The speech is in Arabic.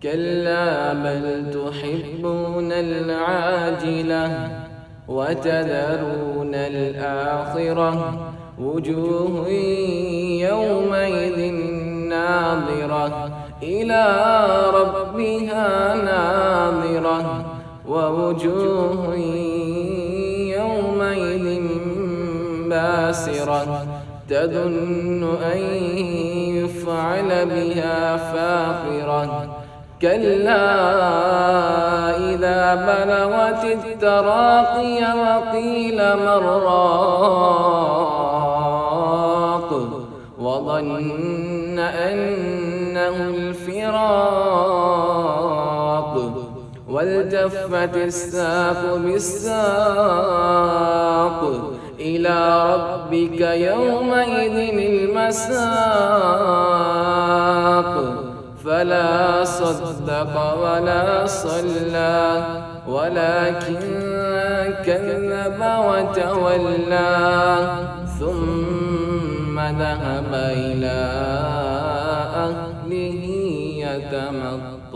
كلا بل تحبون العاجلة وتذرون الآخرة وجوه يومئذ ناظرة إلى ربها ناظرة ووجوه يومئذ باسرة تظن أن يفعل بها فاقرة كلا إذا بلغت التراقي وقيل من راق وظن أنه الفراق والتفت الساق بالساق إلى ربك يومئذ المساق فلا صدق ولا صلى ولكن كذب وتولى ثم ذهب إلى أهله يتمطى.